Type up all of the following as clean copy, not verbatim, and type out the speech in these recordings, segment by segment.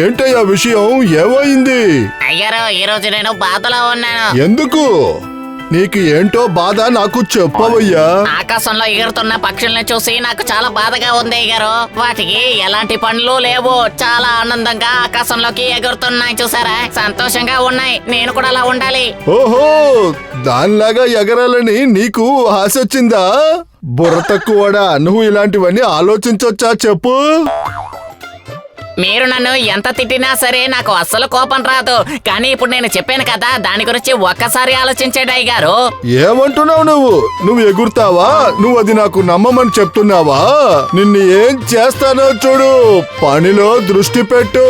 ఏంటయ్యా విషయం? ఏమైంది? అయ్యారో ఈ రోజు నేను బాధలో ఉన్నాను. ఎందుకు? నీకు ఏంటో బాధ నాకు చెప్పవయ్యా. ఆకాశంలో ఎగురుతున్న పక్షుల్ని చూసి నాకు చాలా బాధగా ఉంది అయ్యారు. వాటికి ఎలాంటి పనులు లేవు, చాలా ఆనందంగా ఆకాశంలోకి ఎగురుతున్నాయి. చూసారా, సంతోషంగా ఉన్నాయి. నేను కూడా అలా ఉండాలి. ఓహో, దానిలాగా ఎగరాలని నీకు ఆశ వచ్చిందా? బుర్ర తక్కువడా, నువ్వు ఇలాంటివన్నీ ఆలోచించొచ్చా చెప్పు? మీరు నన్ను ఎంత తిట్టినా సరే నాకు అస్సలు కోపం రాదు. కానీ ఇప్పుడు నేను చెప్పాను కదా, దాని గురించి ఒక్కసారి ఆలోచించండి అయ్యగారు. ఏమంటున్నావు నువ్వు ఎగురుతావా? నువ్వు అది నాకు నమ్మమని చెప్తున్నావా? నిన్ను ఏం చేస్తానో చూడు. పనిలో దృష్టి పెట్టు,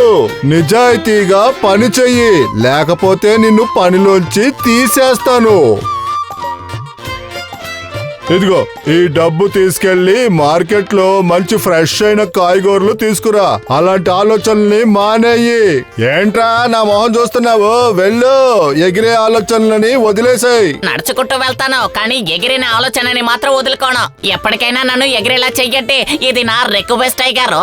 నిజాయితీగా పని చెయ్యి, లేకపోతే నిన్ను పనిలోంచి తీసేస్తాను. ఇదిగో ఈ డబ్బు తీసుకెళ్లి మార్కెట్ లో మంచి ఫ్రెష్ అయిన కాయగూరలు తీసుకురా. అలాంటి ఆలోచనల్ని మానేయి. ఏంట్రా నా మొహం చూస్తున్నావు? వెళ్ళు, ఎగిరే ఆలోచనలని వదిలేసాయి. నడుచుకుంటూ వెళ్తాను, కానీ ఎగిరిన ఆలోచనని మాత్రం వదులుకోను. ఎప్పటికైనా నన్ను ఎగిరేలా చెయ్యండి, ఇది నా రిక్వెస్ట్ అయ్యారు.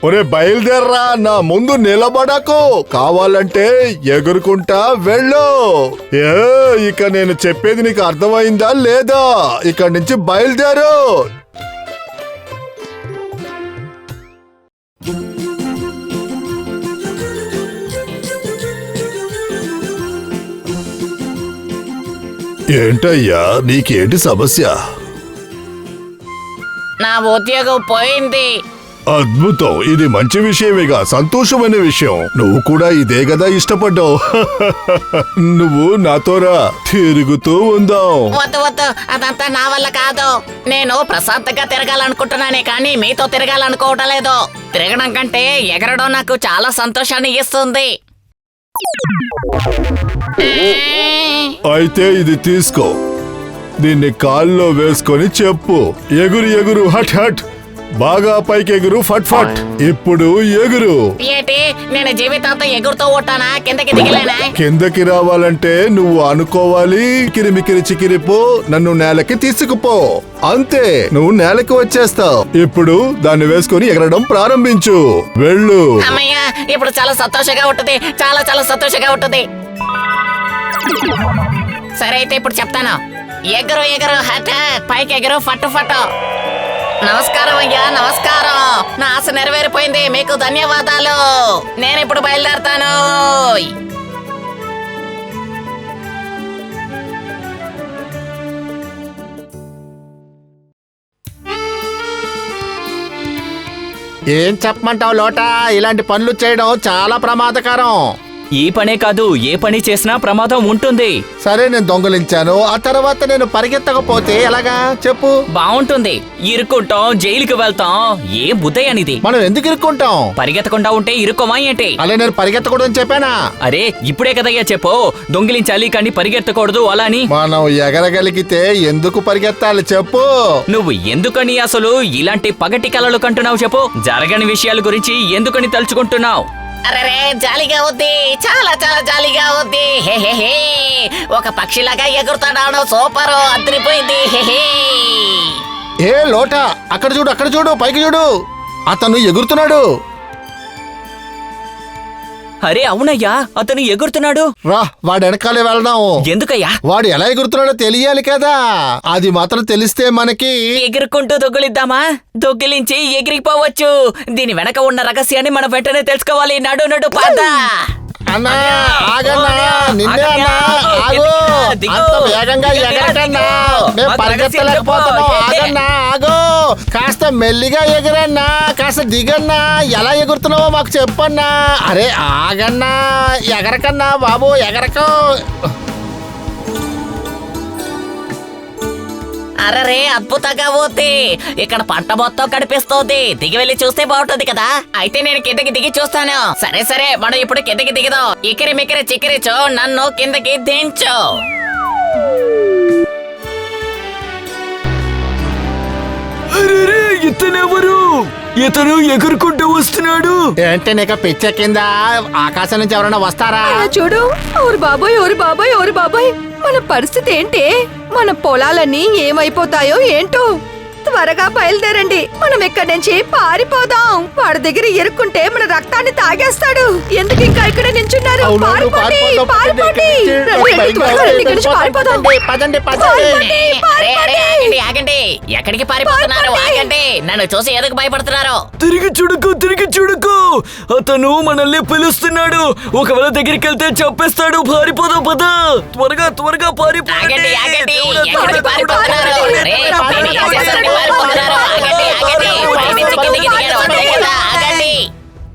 ఒరే బయలుదేర్రా, నా ముందు నిలబడకు. కావాలంటే ఎగురుకుంటా వెళ్ళు. ఇక నేను చెప్పేది నీకు అర్థమైందా లేదా? ఇక్కడి నుంచి బయలుదేరు. ఏంటయ్యా, నీకేంటి సమస్య? నా ఉద్యోగం పోయింది. అద్భుతం, ఇది మంచి విషయమేగా, సంతోషమైన విషయం. నువ్వు కూడా ఇదే కదా ఇష్టపడ్డావు. నువ్వు నాతోరా, తిరుగుతూ ఉందాం. వద్దు వద్దు, అదంతా నా వల్ల కాదు. నేను ప్రశాంతంగా తిరగాలనుకుంటున్నానే, కానీ మీతో తిరగాలనుకోవటం లేదు. తిరగడం కంటే ఎగరడం నాకు చాలా సంతోషాన్ని ఇస్తుంది. అయితే ఇది తీసుకో, దీన్ని కాల్లో వేసుకొని చెప్పు. ఎగురు ఎగురు, హట్ హట్, బాగా పైకి ఎగురు, ఫట్ ఫట్. ఇప్పుడు ఎగురు. ఏంటి, నేను జీవితాంతం ఎగురుతూ ఉంటానా? కిందకి దిగలేనా? కిందకి రావాలంటే నువ్వు అనుకోవాలి, కిరిమికిరి చికిరిపో, నన్ను నేలకి తీసుకుపో. అంతే, నువ్వు నేలకి వచ్చేస్తావు. ఇప్పుడు దాన్ని వేసుకొని ఎగరడం ప్రారంభించు. వెళ్ళు. అమ్మయ్యా, ఇప్పుడు చాలా సంతోషంగా ఉంటుంది, చాలా చాలా సంతోషంగా ఉంటుంది. సరే అయితే ఇప్పుడు చెప్తాను. ఎగురు ఎగురు, హట్, పైకి ఎగురు, ఫట్ ఫట్. నమస్కారం అయ్యా, నమస్కారం. నా ఆశ నెరవేరిపోయింది, మీకు ధన్యవాదాలు. నేను ఇప్పుడు బయలుదేరతాను. ఏం చెప్పమంటావు లోటా? ఇలాంటి పనులు చేయడం చాలా ప్రమాదకరం. ఈ పనే కాదు, ఏ పని చేసినా ప్రమాదం ఉంటుంది. సరే, నేను దొంగలించాను, ఆ తర్వాత నేను పరిగెత్తకపోతే ఎలాగా చెప్పు? బాగుంటుంది, ఇరుక్కుంటాం, జైలుకి వెళ్తాం. ఏ బుద్ధయ్యనిది? మనం ఎందుకు ఇరుక్కుంటాం? పరిగెత్తకుండా ఉంటే ఇరుక్కోమా ఏంటి? అలా నేను పరిగెత్తకూడదని చెప్పానా? అరే ఇప్పుడే కదయ్యా చెప్పు, దొంగిలించాలి కానీ పరిగెత్తకూడదు అలా అని. మనం ఎగరగలిగితే ఎందుకు పరిగెత్తాలి చెప్పు? నువ్వు ఎందుకని అసలు ఇలాంటి పగటి కలలు కంటున్నావు చెప్పు? జరగని విషయాల గురించి ఎందుకని తలుచుకుంటున్నావు? అరే జాలీగా ఉంది, చాలా చాలా జాలీగా ఉంది. హే హే హే, ఒక పక్షిలాగా ఎగురుతున్నాను. సూపర్, అదిరిపోయింది. హే హే. ఏ లోటా, అక్కడ చూడు, అక్కడ చూడు, పైకి చూడు, అతను ఎగురుతున్నాడు. అరే అవునయ్యా, అతను ఎగురుతున్నాడు. రా, వాడు వెనకాలే వెళ్దాం. ఎందుకయ్యా? వాడు ఎలా ఎగురుతున్నాడో తెలియాలి కదా. అది మాత్రం తెలిస్తే మనకి. ఎగురుకుంటూ దొంగిలిద్దామా? దొంగిలించి ఎగిరిపోవచ్చు. దీని వెనక ఉన్న రహస్యాన్ని మనం వెంటనే తెలుసుకోవాలి. నడు నడు పద. అన్నా ఆగన్నా, నిన్నే అన్నా, ఆగు. అంత వేగంగా ఎగరకన్నా, మేము పరిగెత్తలేకపోతున్నాం. ఆగన్నా, ఆగు. కాస్త మెల్లిగా ఎగరన్నా, కాస్త దిగన్నా. ఎలా ఎగురుతున్నావో మాకు చెప్పన్నా. అరే ఆగన్నా, ఎగరకన్నా బాబు, ఎగరకు. అరే అద్భుతంగా ఉంది. ఇక్కడ పంట మొత్తం కనిపిస్తోంది. దిగి వెళ్ళి చూస్తే బాగుంటుంది కదా. అయితే నేను కిందకి దిగి చూస్తాను. సరే సరే, మనం ఇప్పుడు కిందకి దిగుదాం. ఇకిరి మికిరి చికిరిచో, నన్ను కిందకి దించు. అరే ఇతనెవరు? ఇతను ఎగురుకుంటూ వస్తున్నాడు. ఏంటి నీకు పిచ్చ కింద ఆకాశం నుంచి ఎవరైనా వస్తారా? చూడు, ఓరు బాబోయ్, ఓరు బాబోయ్, ఓరు బాబోయ్, మన పరిస్థితి ఏంటి? మన పొలాలన్నీ ఏమైపోతాయో ఏంటో. త్వరగా బయలుదేరండి, మనం ఇక్కడి నుంచి పారిపోదాం. వాడి దగ్గర ఇరుక్కుంటే మన రక్తాన్ని తాగేస్తాడు. ఎందుకు ఇంకా ఇక్కడ నించున్నారు? అవును, పారిపోండి, పారిపోదాం, పారిపోండి. పదండి, రండి, త్వరగా రండి, ఇక్కడి నుంచి పారిపోదాం. పదండి, పారిపోండి, అరే అరే పారిపోండి. ఆగండి ఆగండి, ఎక్కడికి పారిపోతున్నారు? పారిపోండి. ఆగండి, నన్ను చూసి ఎందుకు భయపడుతున్నారు? తిరిగి చూడకు, తిరిగి చూడకు. అతను మనల్ని పిలుస్తున్నాడు. ఒకవేళ దగ్గరికి వెళ్తే చంపేస్తాడు. పారిపోదాం పద. త్వరగా త్వరగా ఆగండి ఆగండి, పారిపోండి. ఎక్కడికి పారిపోతున్నారు? అరే, నేను ఏం చేశానని పారిపోతున్నారు? ఆగండి ఆగండి, పైనుంచి కిందికి దిగారు, అంతే కదా, ఆగండి.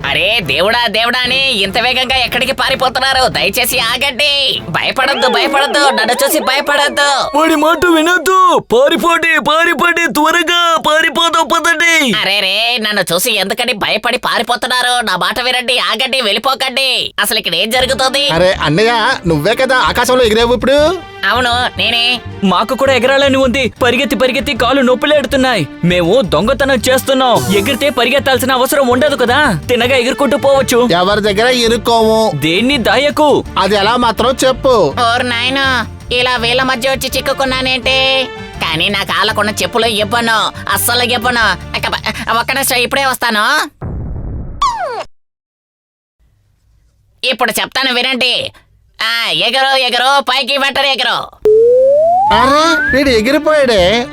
అరే దేవుడా దేవుడా అని ఇంత వేగంగా ఎక్కడికి పారిపోతున్నారు? దయచేసి ఆగండి. భయపడద్దు భయపడద్దు, నన్ను చూసి భయపడద్దు. వాడి మాట వినొద్దు. పారిపోండి, పారిపోండి, త్వరగా పారిపోదాం పదండి. అరే రే, నన్ను చూసి ఎందుకని భయపడి పారిపోతున్నారు? నా మాట వినండి, ఆగండి, వెళ్ళిపోకండి. అసలు ఇక్కడ ఏం జరుగుతుంది? అరే అన్నయ్య, నువ్వే కదా ఆకాశంలో ఎగిరేవు ఇప్పుడు. అవును నేనే. మాకు కూడా ఎగరాలని ఉంది. పరిగెత్తి పరిగెత్తి కాళ్ళు నొప్పులేడుతున్నాయి. మేము దొంగతనం చేస్తున్నాం. ఎగిరితే పరిగెత్తాల్సిన అవసరం ఉండదు కదా. తినగా ఎగురుకుంటూ పోవచ్చు. ఎవరి దగ్గర ఇరుక్కోము. దేన్ని దాయకు. అది ఎలా మాత్రం చెప్పు. ఓర్ నాయనా, ఇలా వీళ్ళ మధ్య వచ్చి చిక్కుకున్నానేంటి? కానీ నా కాళ్ళకున్న చెప్పులు ఇవ్వను, అస్సలు ఇవ్వను. ఒక్క నిమిషం, ఇప్పుడే వస్తాను. ఇప్పుడు చెప్తాను వినండి. ఎగరు ఎగరు, పైకి వెంటనే ఎగరు. అరే వీడు ఎగిరిపోయాడే.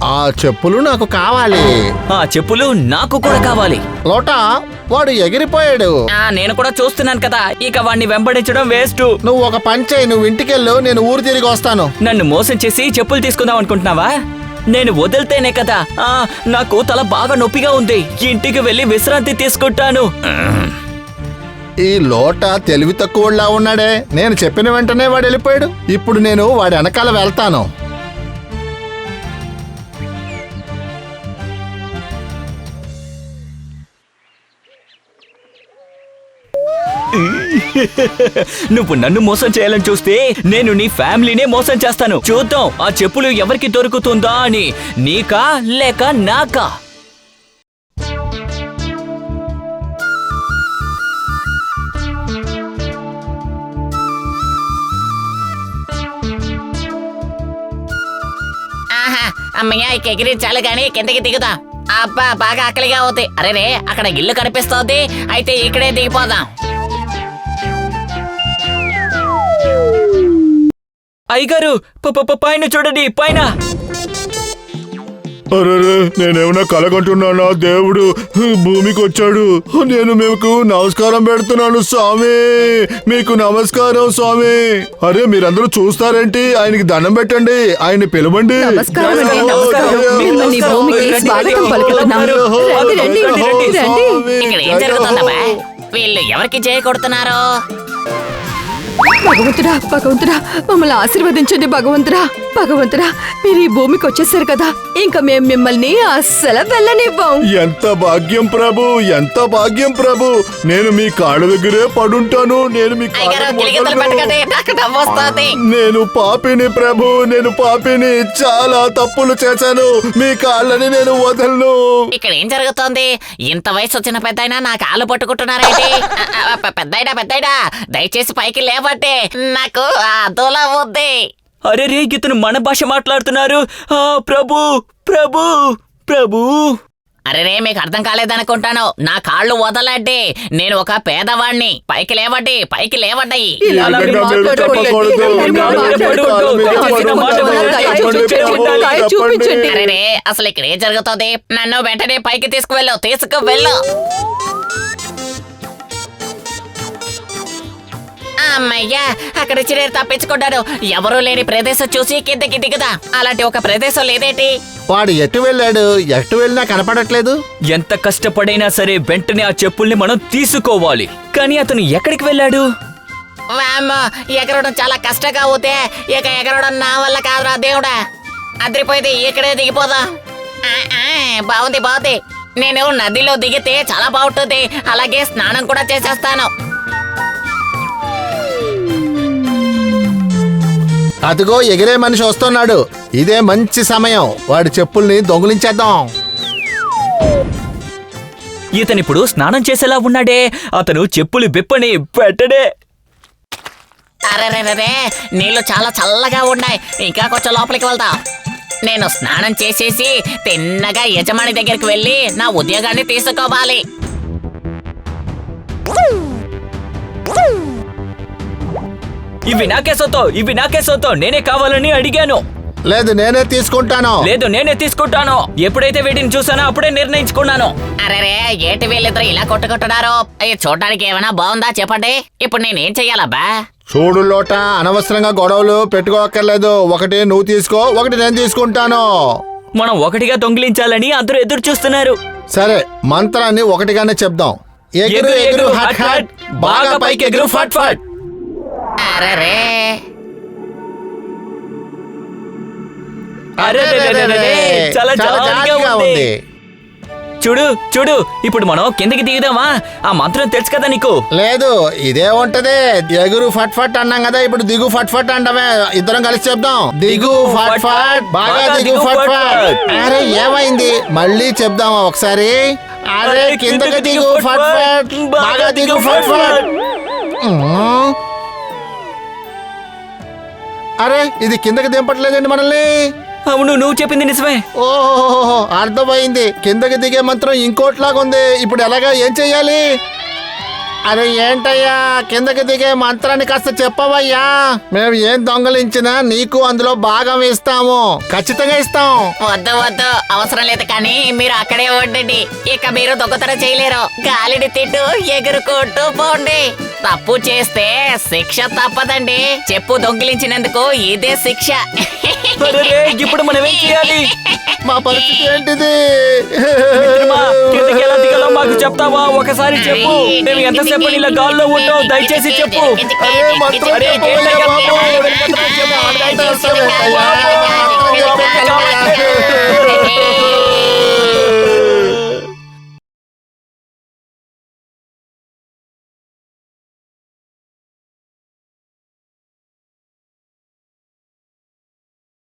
ఆ చెప్పులు నాకు కావాలి. ఆ చెప్పులు నాకు కూడా కావాలి. లోటా, వాడు ఎగిరిపోయాడు. నేను కూడా చూస్తున్నాను కదా. ఇక వాడిని వెంబడించడం వేస్ట్. నువ్వు ఒక పని చేయి, నువ్వు ఇంటికెళ్ళు, నేను ఊరు తిరిగి వస్తాను. నన్ను మోసం చేసి చెప్పులు తీసుకుందాం అనుకుంటున్నావా? నేను వదిలితేనే కదా. నాకు తల బాగా నొప్పిగా ఉంది. ఇంటికి వెళ్ళి విశ్రాంతి తీసుకుంటాను. ఈ లోట తెలివి తక్కువలా ఉన్నాడే. నేను చెప్పిన వెంటనే వాడు వెళ్ళిపోయాడు. ఇప్పుడు నేను వాడి వెనకాల వెళ్తాను. నువ్వు నన్ను మోసం చేయాలని చూస్తే నేను నీ ఫ్యామిలీనే మోసం చేస్తాను. చూద్దాం ఆ చెప్పులు ఎవరికి దొరుకుతుందా అని. నీకా లేక నాకా? ఆహా, అమ్మయ్య, ఇక ఎగిరించాలి గాని కిందకి దిగుదా. అబ్బా, బాగా ఆకలిగా అవుతుంది. అరే రే, అక్కడ ఇల్లు కనిపిస్తోంది. అయితే ఇక్కడే దిగిపోదాం. అయ్యగారు, పైన చూడండి, పైన. అరే నేనేమన్నా కలగంటున్నానా? దేవుడు భూమికి వచ్చాడు. నేను మీకు నమస్కారం పెడుతున్నాను స్వామి. మీకు నమస్కారం స్వామి. అరే మీరందరూ చూస్తారేంటి? ఆయనకి దండం పెట్టండి, ఆయన్ని పిలవండి. నమస్కారం అండి, ఓ, నమస్కారం. జయ హో, మిమ్మల్ని జయ హో, భూమికి జయ స్వాగతం హో, పలుకుతున్నాం. జయ హో, రండి, రండి, జయ హో, రండి. స్వామి, ఇక్కడ ఏం జయ జరుగుతుందమ్మా? హో. వీళ్ళు ఎవరికి చేయ కొడుతున్నారు? భగవంతుడా, భగవంతుడా, మమ్మల్ని ఆశీర్వదించండి భగవంతుడా. భగవంతుడా, మీరు ఈ భూమికి వచ్చేసారు కదా, ఇంకా మేము మిమ్మల్ని అస్సలు వెళ్ళనివ్వం. ఎంత భాగ్యం ప్రభు, ఎంత భాగ్యం ప్రభు. నేను మీ కాళ్ళ దగ్గరే పడుంటాను. నేను మీ కాళ్ళ అయ్యగారు, గిలిగింతలు మొదలు- పెట్టకండి, నాకు నవ్వొస్తోంది. నేను పాపిని ప్రభు, నేను పాపిని. చాలా తప్పులు చేశాను. మీ కాళ్ళని నేను వదలను. ఇక్కడ ఏం జరుగుతోంది? ఇంత వయసు వచ్చిన పెద్దయినా నా కాళ్ళు పట్టుకుంటున్నారేంటి? పెద్దయినా దయచేసి పైకి లేవంటే, నాకు అదోలా ఉంది. అరే రే, ఇతను మన భాష మాట్లాడుతున్నారు. ప్రభు ప్రభు ప్రభు. అరే రే, మీకు అర్థం కాలేదనుకుంటాను. నా కాళ్ళు వదలండి, నేను ఒక పేదవాణ్ణి. పైకి లేవండి, పైకి లేవండి. ఇలా అలాగే మీరు మీరు మాట్లాడకూడదు. చెప్పకూడదు. మీరు మాట్లాడకూడదు. దయచేసి నా మాట వినండి. దయ చూపించండి, దయ చూపించండి. అరే రే, అసలు ఇక్కడ ఏం జరుగుతుంది? నన్ను వెంటనే పైకి తీసుకువెళ్ళు. అమ్మయ్యా, అక్కడ చిరేరు తప్పించుకున్నాడు. ఎవరూ లేని ప్రదేశం చూసి కిందకి దిగుదా. అలాంటి ఒక ప్రదేశం లేదేంటి? వాడు ఎటు వెళ్ళాడు? ఎటు వెళ్ళినా కనపడట్లేదు. ఎంత కష్టపడైనా సరే వెంటనే ఆ చెప్పుల్ని మనం తీసుకోవాలి. కానీ అతను ఎక్కడికి వెళ్ళాడు? వామ్మో, ఎగరడం చాలా కష్టంగా అవుతే, ఇక ఎగరడం నా వల్ల కాదురా దేవుడా. అదిరిపోయింది, ఇక్కడే దిగిపోదా. బాగుంది. నేను నదిలో దిగితే చాలా బాగుంటుంది. అలాగే స్నానం కూడా చేసేస్తాను. అదిగో ఎగిరే మనిషి వస్తున్నాడు. ఇదే మంచి సమయం. వాడి చెప్పుల్ని దొంగిలించేద్దాం. ఇతనిప్పుడు స్నానం చేసేలా ఉన్నాడే. అతను చెప్పులు బిప్పని పెట్టడే. అరే నీళ్లు చాలా చల్లగా ఉన్నాయి. ఇంకా కొంచెం లోపలికి వెళ్దాం. నేను స్నానం చేసేసి తిన్నగా యజమాని దగ్గరికి వెళ్ళి నా ఉద్యోగాన్ని తీసుకోవాలి. ఇవి నాకే సొత్తు. నేనే కావాలని అడిగాను. లేదు, నేనే తీసుకుంటాను. లేదు, నేనే తీసుకుంటాను. ఎప్పుడైతే వీటిని చూసానో అప్పుడే నిర్ణయించుకున్నాను. అరే ఏంటి వీళ్ళిద్దరు ఇలా కొట్టుకుంటున్నారు? అయ్యి చూడడానికి ఏమైనా బాగుందా చెప్పండి. ఇప్పుడు నేనేం చెయ్యాలబ్బా? చూడు లోట, అనవసరంగా గొడవలు పెట్టుకోక్కర్లేదు. ఒకటి నువ్వు తీసుకో, ఒకటి నేను తీసుకుంటాను. మనం ఒకటిగా దొంగిలించాలని అందరూ ఎదురు చూస్తున్నారు. సరే, మంత్రాన్ని ఒకటిగానే చెప్దాం. ఎగురు ఎగురు హట్ హట్, బాగా పైకి ఎగురు ఫట్ ఫట్. అరే అరెరెరెరెరె, చాలా జాలీగా ఉంది. చూడు ఇప్పుడు మనం కిందకి దిగుదామా? ఆ మంత్రం తెలుసు కదా నీకు? లేదు, ఇదే ఉంటది. ఎగురు ఫట్ ఫట్ అన్నాం కదా, ఇప్పుడు దిగు ఫట్ ఫట్ అంటామే. ఇద్దరం కలిసి చెప్దాం. దిగు ఫట్ ఫట్, బాగా దిగు ఫట్ ఫట్. అరే ఏమైంది? మళ్ళీ చెప్దామా ఒకసారి? అరే కిందకి దిగు ఫట్ ఫట్, బాగా దిగు ఫట్ ఫట్. అరే ఇది కిందకి దింపట్లేదండి మనల్ని. అవును, నువ్వు చెప్పింది నిజమే. ఓహో, అర్థమైంది. కిందకి దిగే మంత్రం ఇంకోట్లాగా ఉంది. ఇప్పుడు ఎలాగా, ఏం చెయ్యాలి? అరే ఏంటయ్యా, కిందకి దిగే మంత్రాన్ని కాస్త చెప్పవయ్యా. మేము ఏం దొంగలించినా నీకు అందులో భాగం ఇస్తాము, ఖచ్చితంగా ఇస్తాం. వద్దు అవసరం లేదు. కానీ మీరు అక్కడే ఉండండి. ఇక మీరు దొంగతనం చేయలేరు. గాలిని తిట్టు ఎగురుకుంటూ పోండి. తప్పు చేస్తే శిక్ష తప్పదండి. చెప్పు దొంగిలించినందుకు ఇదే శిక్ష. అరెరే, ఇప్పుడు మనం ఏం చేయాలి? మా పరిస్థితి ఏంటిది? మిత్రమా, కిందకి ఎలా దిగాలో మాకు చెప్తావా? ఒకసారి చెప్పు. మేము ఎంతసేపు ఇలా గాల్లో ఉంటాం, దయచేసి చెప్పు. అరే మంత్రం అరే, చెప్పవయ్యా ఏంటయ్యా బాబు. బాబు? మంత్రం చెప్పవయ్యా.